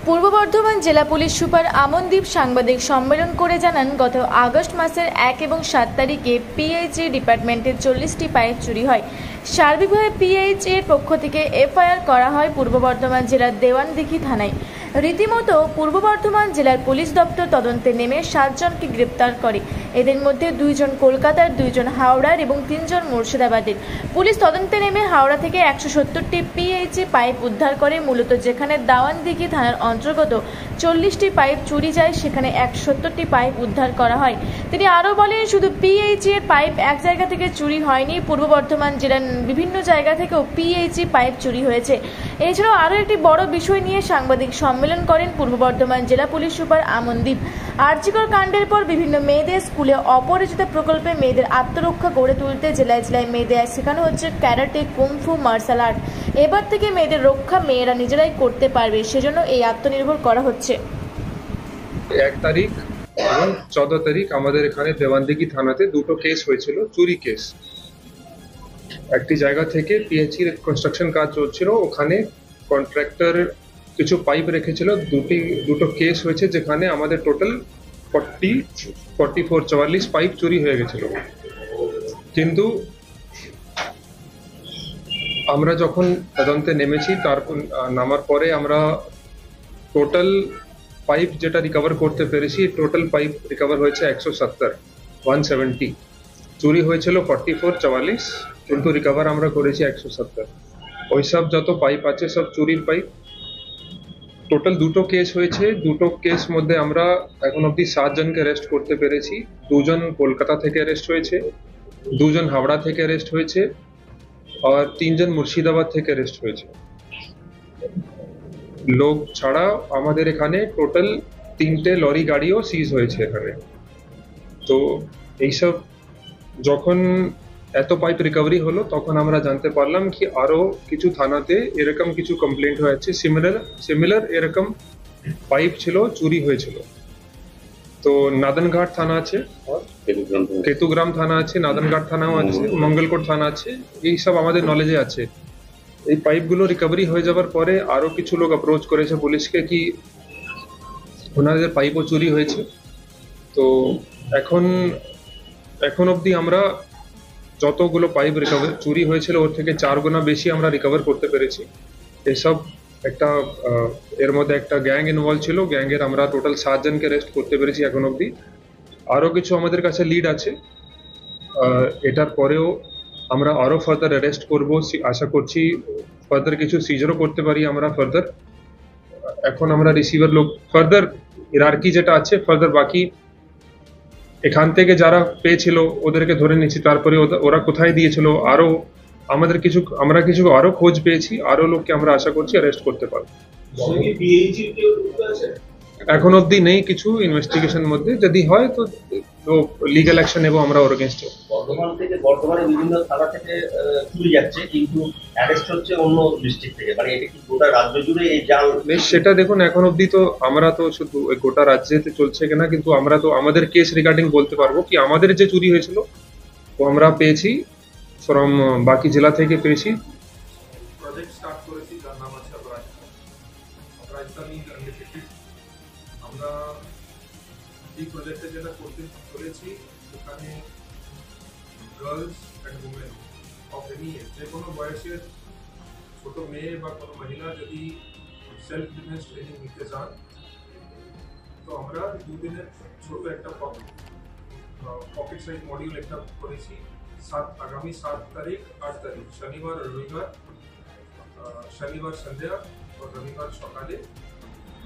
পূর্ব বর্ধমান জেলা police super Amandeep সাংবাদিক সম্মেলন করে জানান, গত আগস্ট মাসের 1 এবং 7 তারিখে পিএইচই ডিপার্টমেন্টের 40টি পাইপ চুরি হয়। সার্বিকভাবে পিএইচই এর পক্ষ থেকে এফআইআর করা হয় পূর্ব বর্ধমান জেলার দেওয়ানদিঘি থানায়। রীতিমতো পূর্ব বর্ধমান জেলার পুলিশ দপ্তর তদন্তে নেমে 7 জনকে গ্রেপ্তার করে। এদের মধ্যে 2 জন কলকাতার, 2 জন হাওড়ার এবং 3 জন মুর্শিদাবাদের। পুলিশ তদন্তে নেমে হাওড়া থেকে 170টি পিএইচই পাইপ উদ্ধার করে। মূলত যেখানে দেওয়ানদিঘি থানার অন্তর্গত 40টি পাইপ চুরি যায়, সেখানে 170টি পাইপ উদ্ধার করা হয়। তিনি আরও বলেন, শুধু পিএইচই এর পাইপ এক জায়গা থেকে চুরি হয়নি, পূর্ব বর্ধমান জেলার বিভিন্ন জায়গা থেকেও পিএইচই পাইপ চুরি হয়েছে। এছাড়াও আরও একটি বড় বিষয় নিয়ে সাংবাদিক সম্মেলন করেন পূর্ব বর্ধমান জেলা পুলিশ সুপার আমনদীপ। আরজিকর কাণ্ডের পর বিভিন্ন মেয়েদের স্কুলে অপরাজিতা প্রকল্পে মেয়েদের আত্মরক্ষা গড়ে তুলতে জেলায় জেলায় মেয়েদের শেখানো হচ্ছে ক্যারাটে, কুংফু, মার্শাল আর্ট। এবার থেকে মেয়েদের রক্ষা মেয়েরা নিজেরাই করতে পারবে, সেজন্য এই আত্মনির্ভর করা হচ্ছে। 1 তারিখ এবং 14 তারিখ আমাদের এখানে দেওয়ানদিঘি থানাতে দুটো কেস হয়েছিল, চুরি কেস। একটি জায়গা থেকে পিএইচই কনস্ট্রাকশন কাজ চলছিল, ওখানে কন্ট্রাক্টর কিছু পাইপ রেখেছিল। দুটো কেস হয়েছে যেখানে আমাদের টোটাল 44 পাইপ চুরি হয়ে গেছিল। কিন্তু আমরা যখন তদন্তে নেমেছি, তারপর নামার পরে আমরা টোটাল পাইপ যেটা রিকভার করতে পেরেছি, টোটাল পাইপ রিকভার হয়েছে 170। চুরি হয়েছিল 44, কিন্তু রিকভার আমরা করেছি 170। ওইসব যত পাইপ আছে সব চুরির পাইপ। টোটাল দুটো কেস হয়েছে, দুটো কেস মধ্যে আমরা এখন অব্দি 7 জনকে অ্যারেস্ট করতে পেরেছি। 2 জন কলকাতা থেকে অ্যারেস্ট হয়েছে, 2 জন হাওড়া থেকে অ্যারেস্ট হয়েছে, আর 3 জন মুর্শিদাবাদ থেকে অ্যারেস্ট হয়েছে। লোক ছাড়া আমাদের এখানে টোটাল 3টে লরি গাড়িও সিজ হয়েছে এখানে। তো এইসব যখন এত পাইপ রিকভারি হলো, তখন আমরা জানতে পারলাম কি আরো কিছু থানাতে এরকম কিছু কমপ্লেন্ট হয়েছে, সিমিলার এরকম পাইপ ছিল, চুরি হয়েছিল। তো নাদনঘাট থানা আছে, কেতুগ্রাম থানা আছে, নাদনঘাট থানাও আছে, মঙ্গলকোট থানা আছে, এই সব আমাদের নলেজে আছে। এই পাইপগুলো রিকভারি হয়ে যাওয়ার পরে আরো কিছু লোক অ্যাপ্রোচ করেছে পুলিশকে কি ওনাদের পাইপও চুরি হয়েছে। তো এখন অবধি আমরা যতগুলো পাইপ রিকভার চুরি হয়েছিল ওর থেকে 4 গুণা বেশি আমরা রিকভার করতে পেরেছি। এসব এর মধ্যে একটা গ্যাং ইনভলভ ছিল, গ্যাংয়ের আমরা টোটাল 7 জনকে অ্যারেস্ট করতে পেরেছি এখন অবধি। আরও কিছু আমাদের কাছে লিড আছে, এটার পরেও আমরা আরও ফার্দার অ্যারেস্ট করবো, আশা করছি ফার্দার কিছু সিজারও করতে পারি আমরা ফার্দার। এখন আমরা রিসিভার লোক ফার্দার হিরার্কি যেটা আছে ফার্দার বাকি এখান থেকে যারা পেয়েছিল ওদেরকে ধরে নিচ্ছি, তারপরে ওরা কোথায় দিয়েছিল আমরা কিছু আরো খোঁজ পেয়েছি, আরো লোককে আমরা আশা করছি অ্যারেস্ট করতে পারবো। এখন অবধি নেই কিছু ইনভেস্টিগেশন মধ্যে, যদি হয় তো লিগ্যাল অ্যাকশন নেব আমরা ওর এগেইনস্টে। বর্ধমানে বিভিন্ন থানা থেকে চুরি যাচ্ছে, কিন্তু অ্যারেস্ট হচ্ছে অন্য ডিস্ট্রিক্ট থেকে, মানে এটা কি গোটা রাজ্য জুড়ে এই জাল? বেশ, সেটা দেখুন, এখন অবধি তো আমরা তো শুধু গোটা রাজ্যেতে চলছে কিনা, কিন্তু আমরা তো আমাদের কেস রিগার্ডিং বলতে পারবো কি আমাদের যে চুরি হয়েছিল তো আমরা পেয়েছি ফ্রম বাকি জেলা থেকে পেয়েছি। প্রজেক্ট স্টার্ট করেছি, যার নাম আছে আমরা এই প্রজেক্টে যেটা করতে চলেছি, ওখানে girls and women of any age, যে কোনো বয়সের ছোট মেয়ে বা কোনো মহিলা যদি সেলফ ডিফেন্স ট্রেনিং নিতে চান, তো আমরা 2 দিনের ছোট একটা পকেট সাইজ মডিউল একটা করেছি। আগামী 7 তারিখ, 8 তারিখ শনিবার আর রবিবার, শনিবার সন্ধ্যা ও রবিবার সকালে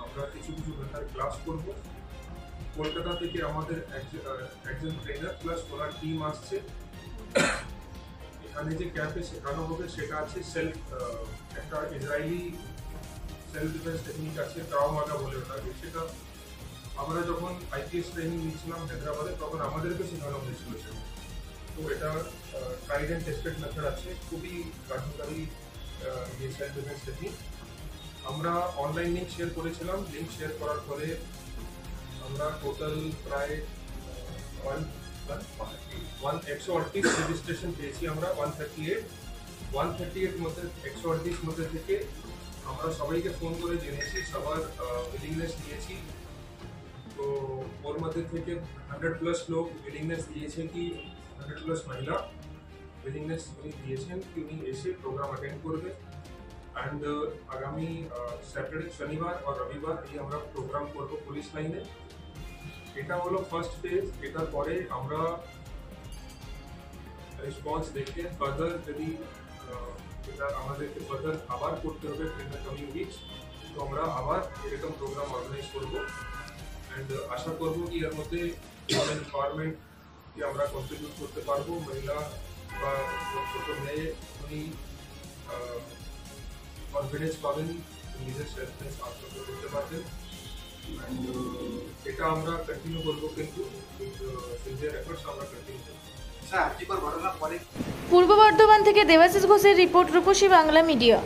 আমরা কিছু ঘন্টার ক্লাস করব। কলকাতা থেকে আমাদের একজন ট্রেনার প্লাস ওনার টিম আসছে। এখানে যে ক্যাম্পে শেখানো হবে সেটা আছে একটা ইসরায়েলি সেলফ ডিফেন্স টেকনিক আছে, ক্রাউ মাগা বলে ওটাকে। সেটা আমরা যখন আইপিএস ট্রেনিং নিয়েছিলাম হায়দ্রাবাদে, তখন আমাদেরকে শেখানো হয়েছিল। তো এটা ট্রাইড অ্যান্ড টেস্টেড মেথড আছে, খুবই কার্যকারী এই সেলফ ডিফেন্স টেকনিক। আমরা অনলাইন লিঙ্ক শেয়ার করেছিলাম, লিঙ্ক শেয়ার করার পরে আমরা টোটাল প্রায় 138 রেজিস্ট্রেশন পেয়েছি আমরা। 138 মধ্যে 138 মধ্যে থেকে আমরা সবাইকে ফোন করে জেনেছি, সবার উইলিংনেস নিয়েছি। তো ওর মধ্যে থেকে 100+ লোক উইলিংনেস দিয়েছে কি 100+ মহিলা উইলিংনেস উনি দিয়েছেন কি উনি এসে প্রোগ্রাম অ্যাটেন্ড করবে। অ্যান্ড আগামী স্যাটারডে, শনিবার আর রবিবার এই আমরা প্রোগ্রাম করব পুলিশ লাইনে। এটা হলো ফার্স্ট ফেজ। এটার পরে আমরা রেসপন্স দেখে ফার্দার যদি এটা আমাদেরকে ফার্দার আবার করতে হবে ইন দ্য কামিং উইকস, তো আমরা আবার এরকম প্রোগ্রাম অর্গানাইজ করবো। অ্যান্ড আশা করবো কি এর মধ্যে এম্পাওয়ারমেন্ট কি আমরা কন্ট্রিবিউট করতে পারবো। মহিলা বা ছোটো মেয়ে উনি কনফিডেন্স পাবেন, নিজের সেলফ ডিফেন্স আত্মরক্ষা করতে পারবেন। অ্যান্ড এটা আমরা কন্টিনিউ করবো, কিন্তু সিনসিয়ার এফোর্টস আমরা কন্টিনিউ করবো। পূর্ব বর্ধমান থেকে দেবাশিস ঘোষের রিপোর্ট, রূপসী বাংলা মিডিয়া।